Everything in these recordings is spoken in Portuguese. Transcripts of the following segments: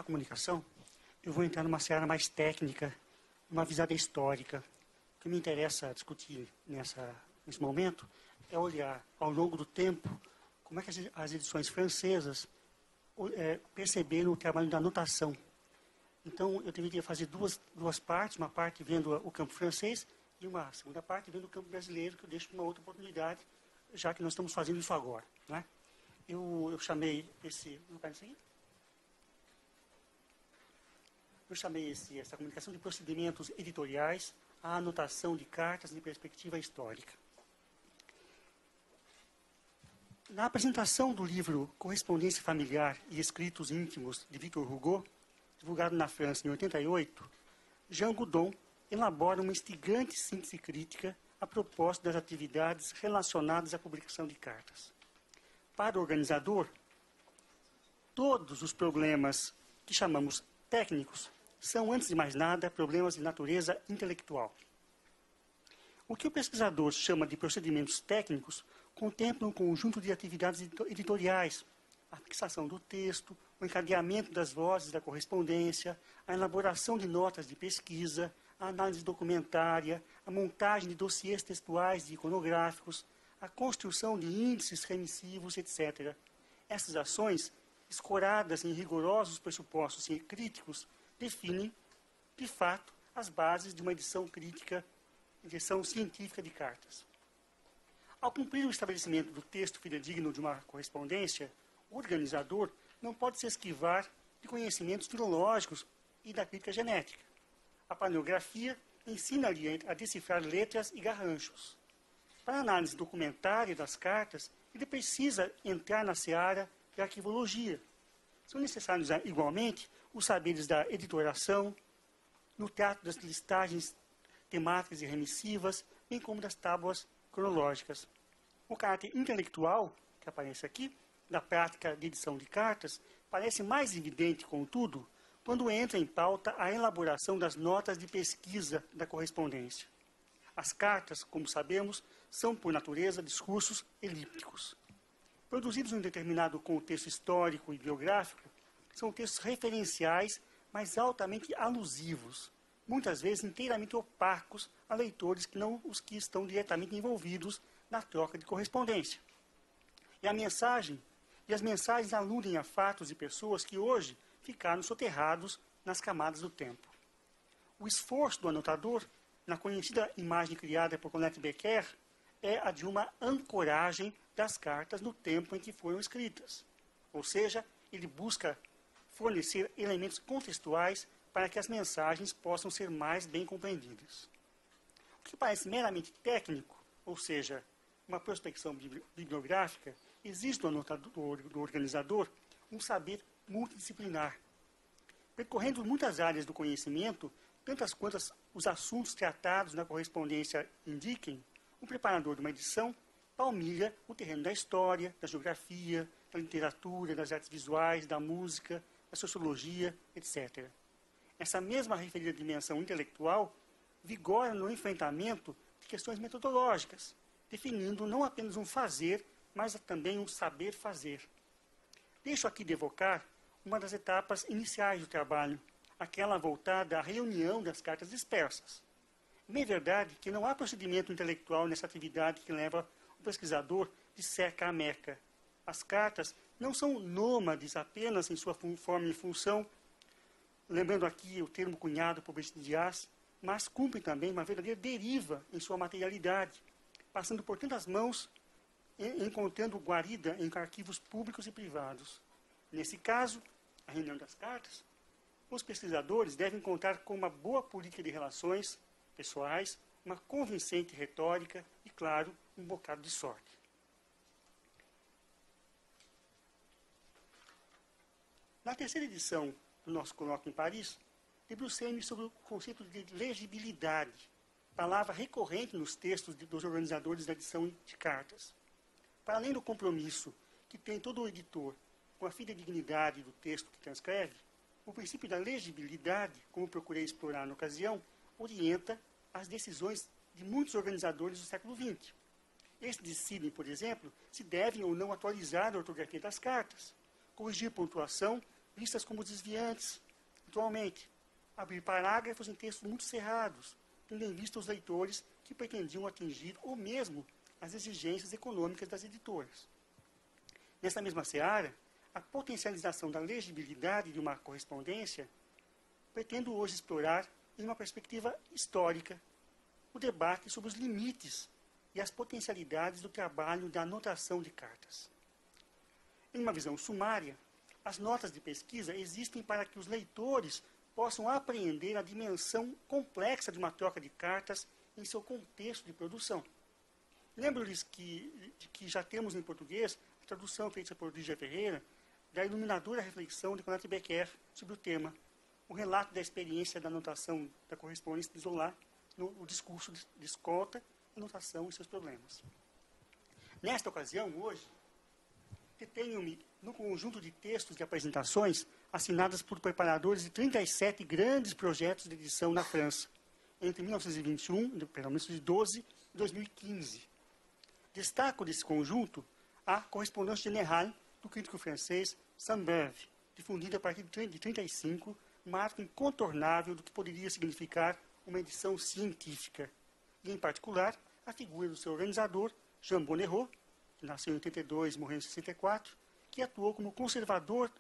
da comunicação, eu vou entrar numa seara mais técnica, uma visada histórica. O que me interessa discutir nesse momento é olhar, ao longo do tempo, como é que as edições francesas perceberam o trabalho da anotação. Então, eu deveria fazer duas partes, uma parte vendo o campo francês e uma segunda parte vendo o campo brasileiro, que eu deixo para uma outra oportunidade, já que nós estamos fazendo isso agora. Né? Eu chamei essa comunicação de procedimentos editoriais, a anotação de cartas de perspectiva histórica. Na apresentação do livro Correspondência Familiar e Escritos Íntimos, de Victor Hugo, divulgado na França em 88, Jean Goudon elabora uma instigante síntese crítica a propósito das atividades relacionadas à publicação de cartas. Para o organizador, todos os problemas que chamamos técnicos são, antes de mais nada, problemas de natureza intelectual. O que o pesquisador chama de procedimentos técnicos contempla um conjunto de atividades editoriais, a fixação do texto, o encadeamento das vozes da correspondência, a elaboração de notas de pesquisa, a análise documentária, a montagem de dossiês textuais e iconográficos, a construção de índices remissivos, etc. Essas ações, escoradas em rigorosos pressupostos críticos, definem, de fato, as bases de uma edição científica de cartas. Ao cumprir o estabelecimento do texto fidedigno de uma correspondência, o organizador não pode se esquivar de conhecimentos filológicos e da crítica genética. A paleografia ensina-lhe a decifrar letras e garranchos. Para a análise documentária das cartas, ele precisa entrar na seara da arquivologia. São necessários, igualmente, os saberes da editoração, no trato das listagens temáticas e remissivas, bem como das tábuas cronológicas. O caráter intelectual, que aparece aqui, da prática de edição de cartas, parece mais evidente, contudo, quando entra em pauta a elaboração das notas de pesquisa da correspondência. As cartas, como sabemos, são, por natureza, discursos elípticos. Produzidos em um determinado contexto histórico e biográfico, são textos referenciais, mas altamente alusivos, muitas vezes inteiramente opacos a leitores que não os que estão diretamente envolvidos na troca de correspondência. E as mensagens aludem a fatos e pessoas que hoje ficaram soterrados nas camadas do tempo. O esforço do anotador, na conhecida imagem criada por Colette Becker, é a de uma ancoragem das cartas no tempo em que foram escritas. Ou seja, ele busca fornecer elementos contextuais para que as mensagens possam ser mais bem compreendidas. O que parece meramente técnico, ou seja, uma prospecção bibliográfica, exige do anotador, do organizador, um saber multidisciplinar. Percorrendo muitas áreas do conhecimento, tantas quantas os assuntos tratados na correspondência indiquem, o preparador de uma edição palmilha o terreno da história, da geografia, da literatura, das artes visuais, da música, da sociologia, etc. Essa mesma referida dimensão intelectual vigora no enfrentamento de questões metodológicas, definindo não apenas um fazer, mas também um saber fazer. Deixo aqui de evocar uma das etapas iniciais do trabalho, aquela voltada à reunião das cartas dispersas. É verdade que não há procedimento intelectual nessa atividade que leva o pesquisador de Seca a Meca. As cartas não são nômades apenas em sua forma e função, lembrando aqui o termo cunhado por Brigitte Dias, mas cumprem também uma verdadeira deriva em sua materialidade, passando por tantas mãos, encontrando guarida em arquivos públicos e privados. Nesse caso, a reunião das cartas, os pesquisadores devem contar com uma boa política de relações pessoais, uma convincente retórica e, claro, um bocado de sorte. Na terceira edição do nosso colóquio em Paris, debrucei-me sobre o conceito de legibilidade, palavra recorrente nos textos dos organizadores da edição de cartas. Para além do compromisso que tem todo o editor com a fidedignidade do texto que transcreve, o princípio da legibilidade, como procurei explorar na ocasião, orienta as decisões de muitos organizadores do século XX. Estes decidem, por exemplo, se devem ou não atualizar a ortografia das cartas, corrigir pontuação, vistas como desviantes. Atualmente, abrir parágrafos em textos muito cerrados, tendo em vista os leitores que pretendiam atingir ou mesmo as exigências econômicas das editoras. Nessa mesma seara, a potencialização da legibilidade de uma correspondência pretendo hoje explorar, em uma perspectiva histórica, o debate sobre os limites e as potencialidades do trabalho da anotação de cartas. Em uma visão sumária, as notas de pesquisa existem para que os leitores possam apreender a dimensão complexa de uma troca de cartas em seu contexto de produção. Lembro-lhes que já temos em português a tradução feita por Lígia Ferreira da iluminadora reflexão de Colette Becker sobre o tema, o relato da experiência da anotação da correspondência de Zola no discurso de escolta, anotação e seus problemas. Nesta ocasião, hoje, detenho-me no conjunto de textos de apresentações assinadas por preparadores de 37 grandes projetos de edição na França, entre 1921, pelo menos de 12 e 2015. Destaco desse conjunto a Correspondance Générale do crítico francês Sainte-Beuve, difundida a partir de 1935, marco incontornável do que poderia significar uma edição científica, e, em particular, a figura do seu organizador, Jean Bonnereau, que nasceu em 82 e morreu em 64, que atuou como conservador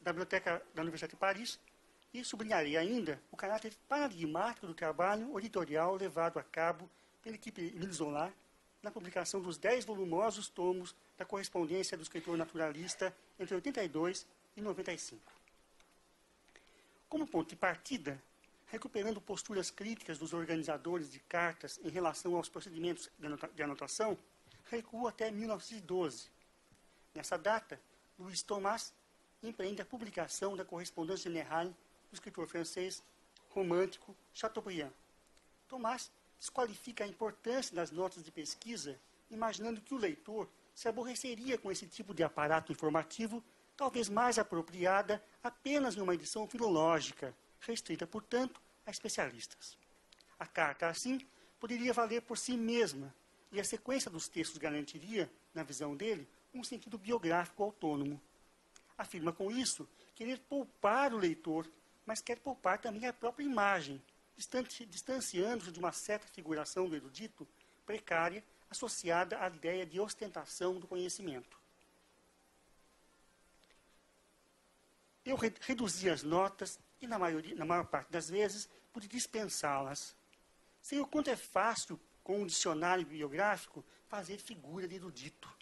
da Biblioteca da Universidade de Paris, e sublinharei ainda o caráter paradigmático do trabalho editorial levado a cabo pela equipe Émile Zola na publicação dos 10 volumosos tomos da correspondência do escritor naturalista entre 82 e 95. Como ponto de partida, recuperando posturas críticas dos organizadores de cartas em relação aos procedimentos de anotação, recuo até 1912. Nessa data, Louis Thomas empreende a publicação da Correspondance Générale do escritor francês romântico Chateaubriand. Thomas desqualifica a importância das notas de pesquisa, imaginando que o leitor se aborreceria com esse tipo de aparato informativo, talvez mais apropriada apenas em uma edição filológica, restrita, portanto, a especialistas. A carta, assim, poderia valer por si mesma, e a sequência dos textos garantiria, na visão dele, um sentido biográfico autônomo. Afirma com isso querer poupar o leitor, mas quer poupar também a própria imagem, distanciando-se de uma certa figuração do erudito precária associada à ideia de ostentação do conhecimento. Eu reduzi as notas e, na maior parte das vezes, pude dispensá-las. Sei o quanto é fácil, com um dicionário biográfico, fazer figura de erudito.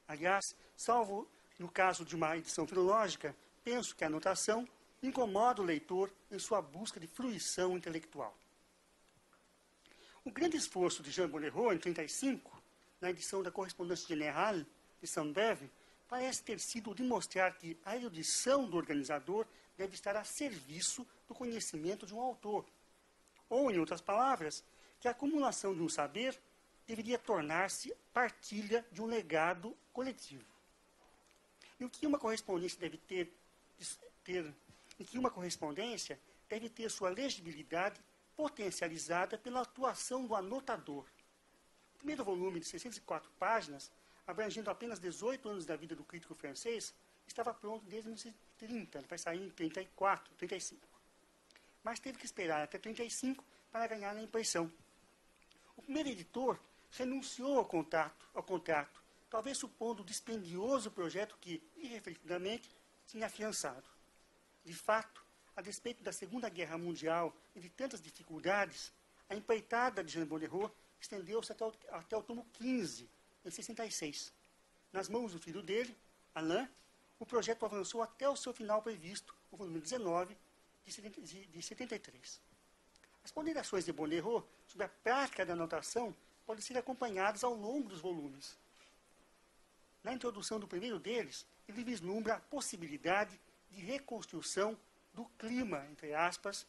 Aliás, salvo no caso de uma edição filológica, penso que a anotação incomoda o leitor em sua busca de fruição intelectual. O grande esforço de Jean Bonnereau, em 1935, na edição da Correspondance Générale de Sainte-Beuve, parece ter sido o de mostrar que a erudição do organizador deve estar a serviço do conhecimento de um autor. Ou, em outras palavras, que a acumulação de um saber deveria tornar-se partilha de um legado coletivo. E o que uma correspondência deve ter sua legibilidade potencializada pela atuação do anotador. O primeiro volume, de 604 páginas, abrangendo apenas 18 anos da vida do crítico francês, estava pronto desde 1930, ele vai sair em 34, 35. Mas teve que esperar até 35 para ganhar a impressão. O primeiro editor renunciou ao contrato, talvez supondo o dispendioso projeto que, irrefletidamente, tinha afiançado. De fato, a despeito da Segunda Guerra Mundial e de tantas dificuldades, a empreitada de Jean Bonnereau estendeu-se até o tomo 15, em 66. Nas mãos do filho dele, Alain, o projeto avançou até o seu final previsto, o volume 19, de 73. As ponderações de Bonnereau sobre a prática da anotação podem ser acompanhadas ao longo dos volumes. Na introdução do primeiro deles, ele vislumbra a possibilidade de reconstrução do clima, entre aspas,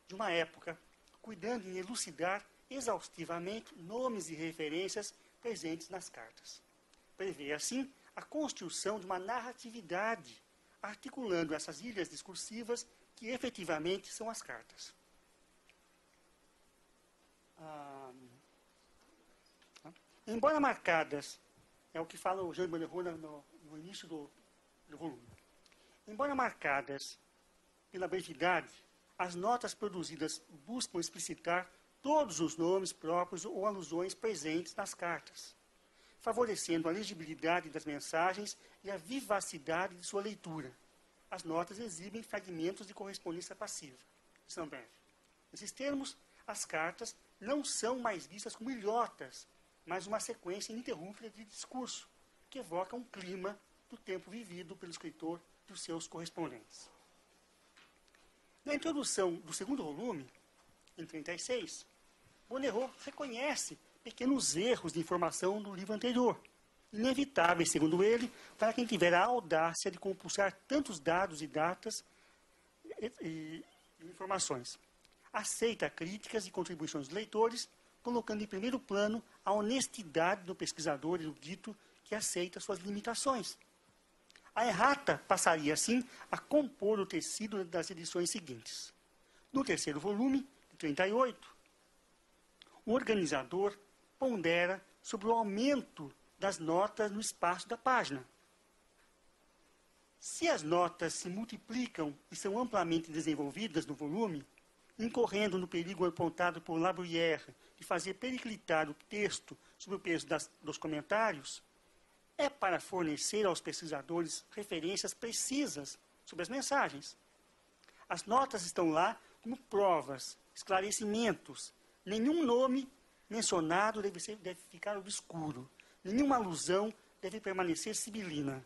de uma época, cuidando em elucidar exaustivamente nomes e referências presentes nas cartas. Prevê, assim, a construção de uma narratividade, articulando essas ilhas discursivas que efetivamente são as cartas. Embora marcadas É o que fala o Jean Bonnereau no início do volume. Embora marcadas pela brevidade, as notas produzidas buscam explicitar todos os nomes próprios ou alusões presentes nas cartas, favorecendo a legibilidade das mensagens e a vivacidade de sua leitura. As notas exibem fragmentos de correspondência passiva. São breves. Nesses termos, as cartas não são mais vistas como ilhotas, mas uma sequência ininterrupta de discurso, que evoca um clima do tempo vivido pelo escritor e os seus correspondentes. Na introdução do segundo volume, em 36, Bonnereau reconhece pequenos erros de informação do livro anterior, inevitáveis, segundo ele, para quem tiver a audácia de compulsar tantos dados e datas e informações. Aceita críticas e contribuições dos leitores, colocando em primeiro plano a honestidade do pesquisador erudito que aceita suas limitações. A errata passaria, assim, a compor o tecido das edições seguintes. No terceiro volume, de 38, o organizador pondera sobre o aumento das notas no espaço da página. Se as notas se multiplicam e são amplamente desenvolvidas no volume, incorrendo no perigo apontado por La Bruyère de fazer periclitar o texto sob o peso dos comentários, é para fornecer aos pesquisadores referências precisas sobre as mensagens. As notas estão lá como provas, esclarecimentos. Nenhum nome mencionado deve ficar obscuro. Nenhuma alusão deve permanecer sibilina.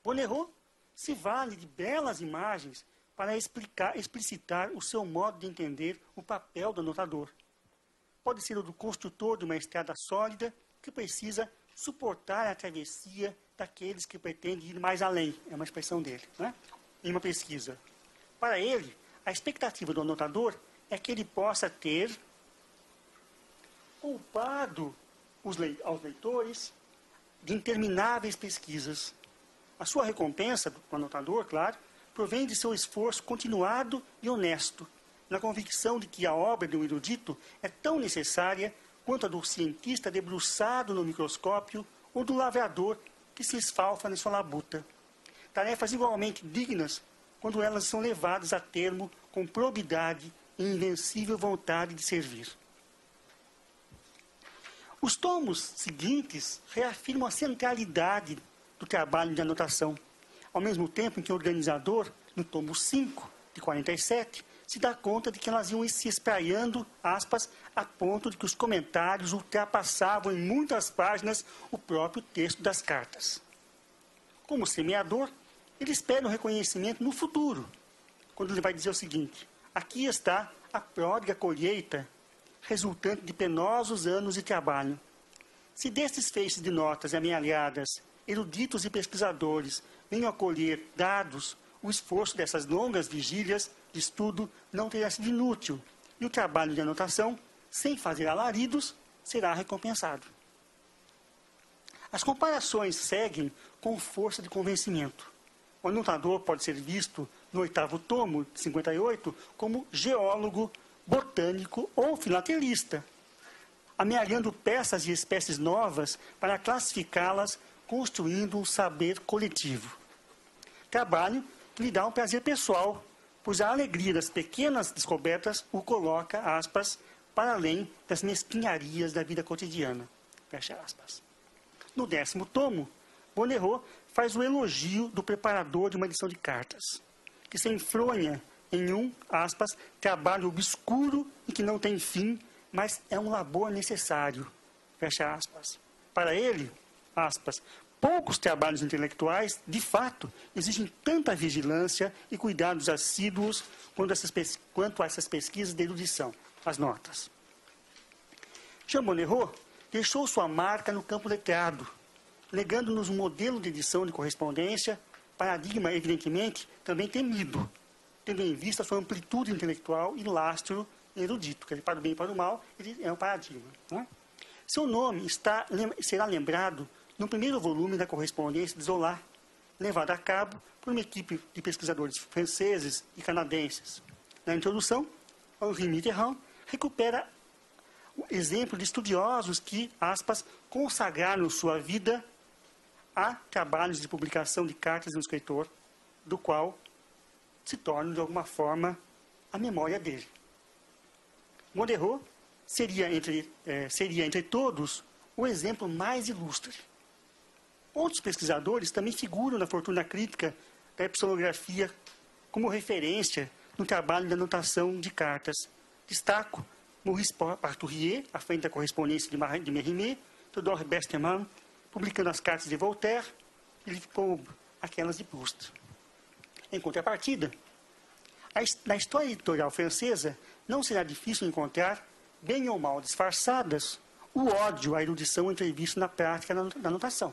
Bonnereau se vale de belas imagens para explicitar o seu modo de entender o papel do anotador. Pode ser o do construtor de uma estrada sólida que precisa suportar a travessia daqueles que pretendem ir mais além. É uma expressão dele, né? Em uma pesquisa. Para ele, a expectativa do anotador é que ele possa ter poupado aos leitores de intermináveis pesquisas. A sua recompensa do anotador, claro, provém de seu esforço continuado e honesto, na convicção de que a obra de um erudito é tão necessária quanto a do cientista debruçado no microscópio ou do lavrador que se esfalfa na sua labuta. Tarefas igualmente dignas quando elas são levadas a termo com probidade e invencível vontade de servir. Os tomos seguintes reafirmam a centralidade do trabalho de anotação, ao mesmo tempo em que o organizador, no tomo 5, de 47, se dá conta de que elas iam se espraiando, aspas, a ponto de que os comentários ultrapassavam em muitas páginas o próprio texto das cartas. Como semeador, ele espera um reconhecimento no futuro, quando ele vai dizer o seguinte: aqui está a pródiga colheita resultante de penosos anos de trabalho. Se destes feixes de notas amealhadas, eruditos e pesquisadores venham a colher dados, o esforço dessas longas vigílias de estudo não terá sido inútil, e o trabalho de anotação, sem fazer alaridos, será recompensado. As comparações seguem com força de convencimento. O anotador pode ser visto, no 8º tomo, de 58, como geólogo, botânico ou filatelista, amealhando peças e espécies novas para classificá-las, construindo um saber coletivo. Trabalho que lhe dá um prazer pessoal, pois a alegria das pequenas descobertas o coloca, aspas, para além das mesquinharias da vida cotidiana. Fecha aspas. No 10º tomo, Bonnereau faz o elogio do preparador de uma edição de cartas, que se enfronha em um, aspas, trabalho obscuro e que não tem fim, mas é um labor necessário. Fecha aspas. Para ele, aspas, poucos trabalhos intelectuais, de fato, exigem tanta vigilância e cuidados assíduos quanto a essas pesquisas de erudição, as notas. Jean Bonnereau deixou sua marca no campo letrado, legando-nos um modelo de edição de correspondência, paradigma, evidentemente, também temido, tendo em vista a sua amplitude intelectual e lastro erudito, que para o bem e para o mal, ele é um paradigma. Né? Seu nome será lembrado no primeiro volume da correspondência de Zola, levado a cabo por uma equipe de pesquisadores franceses e canadenses. Na introdução, Henri Mitterrand recupera exemplo de estudiosos que, aspas, consagraram sua vida a trabalhos de publicação de cartas de um escritor, do qual se torna, de alguma forma, a memória dele. Monderot seria, entre todos, o exemplo mais ilustre. Outros pesquisadores também figuram na fortuna crítica da epistolografia como referência no trabalho de anotação de cartas. Destaco Maurice Parturier, à frente da correspondência de Mérimée, Theodore Berstemann, publicando as cartas de Voltaire, e Philippe aquelas de Proust. Em contrapartida, na história editorial francesa, não será difícil encontrar, bem ou mal disfarçadas, o ódio à erudição entrevista na prática da anotação.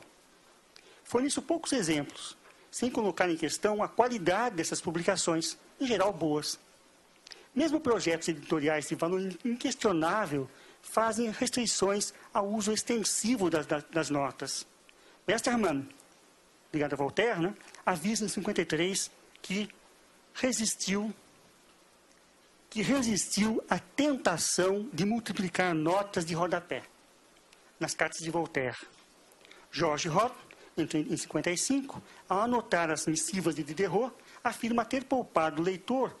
Forneço poucos exemplos, sem colocar em questão a qualidade dessas publicações, em geral boas. Mesmo projetos editoriais de valor inquestionável fazem restrições ao uso extensivo das notas. Westermann, ligado a Voltaire, né, avisa em 53 que resistiu à tentação de multiplicar notas de rodapé nas cartas de Voltaire. George Roth, em 55, ao anotar as missivas de Diderot, afirma ter poupado o leitor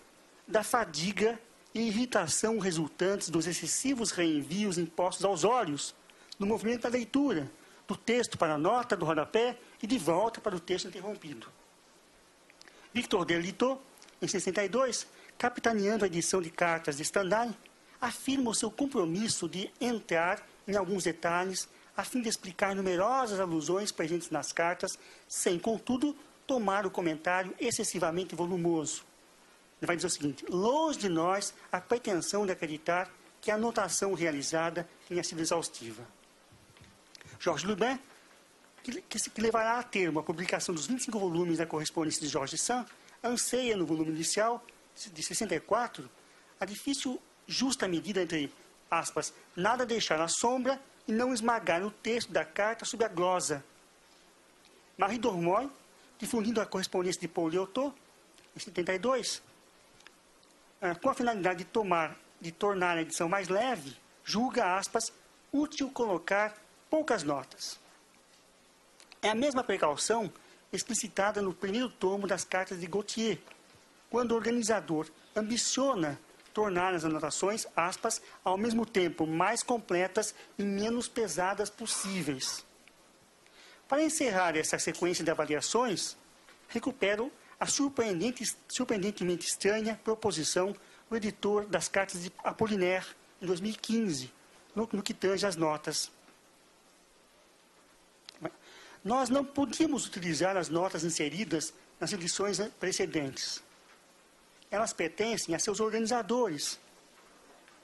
da fadiga e irritação resultantes dos excessivos reenvios impostos aos olhos no movimento da leitura, do texto para a nota do rodapé e de volta para o texto interrompido. Victor Derlito, em 62, capitaneando a edição de cartas de Stendhal, afirma o seu compromisso de entrar em alguns detalhes a fim de explicar numerosas alusões presentes nas cartas, sem, contudo, tomar o comentário excessivamente volumoso. Ele vai dizer o seguinte: longe de nós a pretensão de acreditar que a anotação realizada tenha sido exaustiva. Georges Lubin, que levará a termo a publicação dos 25 volumes da correspondência de Georges Sand, anseia no volume inicial, de 64, a difícil justa medida entre, aspas, nada deixar à sombra e não esmagar o texto da carta sob a glosa. Marie Dormoy, difundindo a correspondência de Paul Lyotot, em 72, com a finalidade de tornar a edição mais leve, julga, aspas, útil colocar poucas notas. É a mesma precaução explicitada no primeiro tomo das cartas de Gautier, quando o organizador ambiciona tornar as anotações, aspas, ao mesmo tempo mais completas e menos pesadas possíveis. Para encerrar essa sequência de avaliações, recupero a surpreendentemente estranha proposição do editor das cartas de Apollinaire, em 2015, no que tange às notas. Nós não podíamos utilizar as notas inseridas nas edições precedentes. Elas pertencem a seus organizadores.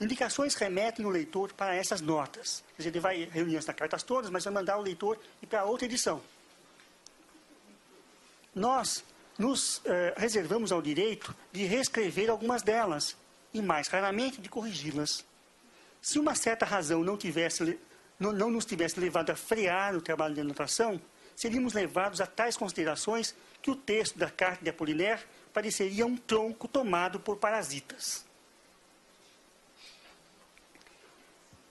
Indicações remetem o leitor para essas notas. Quer dizer, ele vai reunir as cartas todas, mas vai mandar o leitor ir para outra edição. Nós nos reservamos ao direito de reescrever algumas delas e, mais raramente, de corrigi-las. Se uma certa razão não nos tivesse levado a frear o trabalho de anotação, seríamos levados a tais considerações que o texto da carta de Apollinaire pareceria um tronco tomado por parasitas.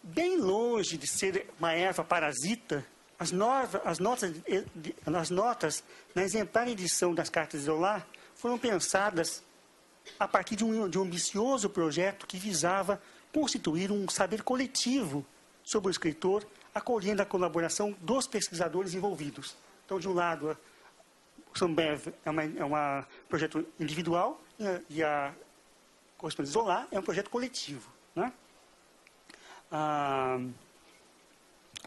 Bem longe de ser uma erva parasita, as notas na exemplar edição das cartas de Zola foram pensadas a partir de um ambicioso projeto que visava constituir um saber coletivo sobre o escritor, acolhendo a colaboração dos pesquisadores envolvidos. Então, de um lado, o Sambev é um projeto individual e a correspondência de Zola é um projeto coletivo, né?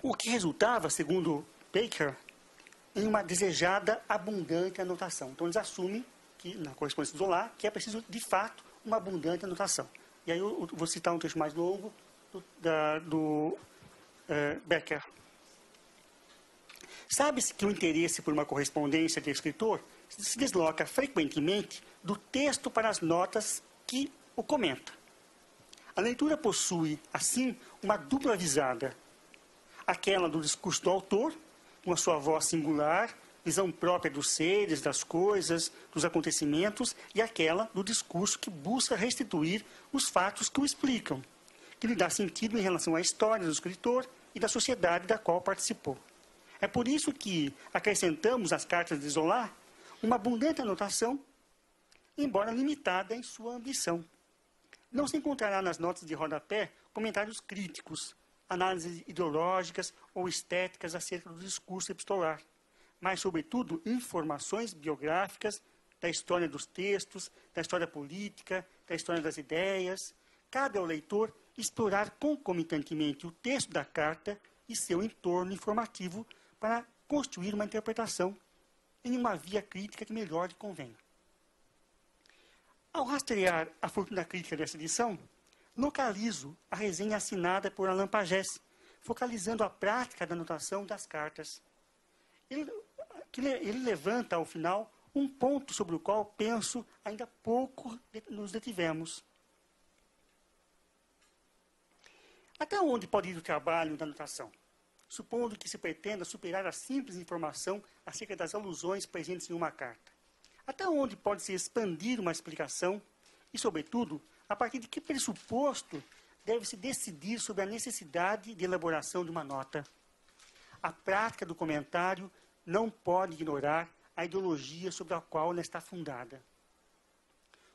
O que resultava, segundo Baker, em uma desejada abundante anotação. Então, eles assumem que, na correspondência de Zola, que é preciso, de fato, uma abundante anotação. E aí eu vou citar um trecho mais longo do Becker. Sabe-se que o interesse por uma correspondência de escritor se desloca frequentemente do texto para as notas que o comenta. A leitura possui, assim, uma dupla visada. Aquela do discurso do autor, com a sua voz singular, visão própria dos seres, das coisas, dos acontecimentos, e aquela do discurso que busca restituir os fatos que o explicam, que lhe dá sentido em relação à história do escritor e da sociedade da qual participou. É por isso que acrescentamos às cartas de Zola uma abundante anotação, embora limitada em sua ambição. Não se encontrará nas notas de rodapé comentários críticos, análises ideológicas ou estéticas acerca do discurso epistolar, mas, sobretudo, informações biográficas da história dos textos, da história política, da história das ideias. Cabe ao leitor explorar concomitantemente o texto da carta e seu entorno informativo para construir uma interpretação em uma via crítica que melhor lhe convenha. Ao rastrear a fortuna crítica dessa edição, localizo a resenha assinada por Alain Pagès, focalizando a prática da anotação das cartas. Ele levanta, ao final, um ponto sobre o qual, penso, ainda pouco nos detivemos. Até onde pode ir o trabalho da anotação? Supondo que se pretenda superar a simples informação acerca das alusões presentes em uma carta. Até onde pode se expandir uma explicação e, sobretudo, a partir de que pressuposto deve-se decidir sobre a necessidade de elaboração de uma nota? A prática do comentário não pode ignorar a ideologia sobre a qual ela está fundada.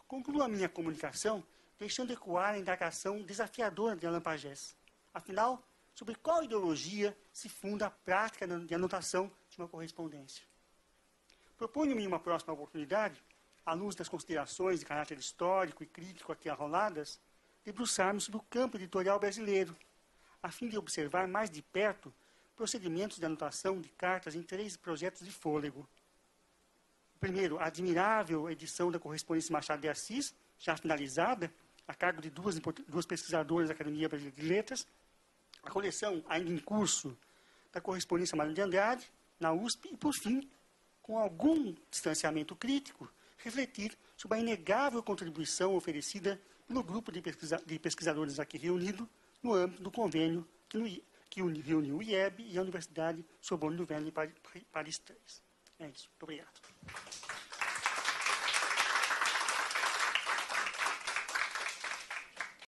Concluo a minha comunicação deixando ecoar a indagação desafiadora de Alain Pagès. Afinal, sobre qual ideologia se funda a prática de anotação de uma correspondência? Proponho-me em uma próxima oportunidade, à luz das considerações de caráter histórico e crítico aqui arroladas, debruçar-me sobre o campo editorial brasileiro, a fim de observar mais de perto procedimentos de anotação de cartas em 3 projetos de fôlego. O primeiro, a admirável edição da Correspondência Machado de Assis, já finalizada, a cargo de duas pesquisadoras da Academia Brasileira de Letras, a coleção, ainda em curso, da Correspondência Mário de Andrade, na USP, e, por fim, com algum distanciamento crítico, refletir sobre a inegável contribuição oferecida pelo grupo de pesquisadores aqui reunido no âmbito do convênio que reuniu o IEB e a Universidade Sorbonne Nouvelle Paris 3. É isso. Muito obrigado.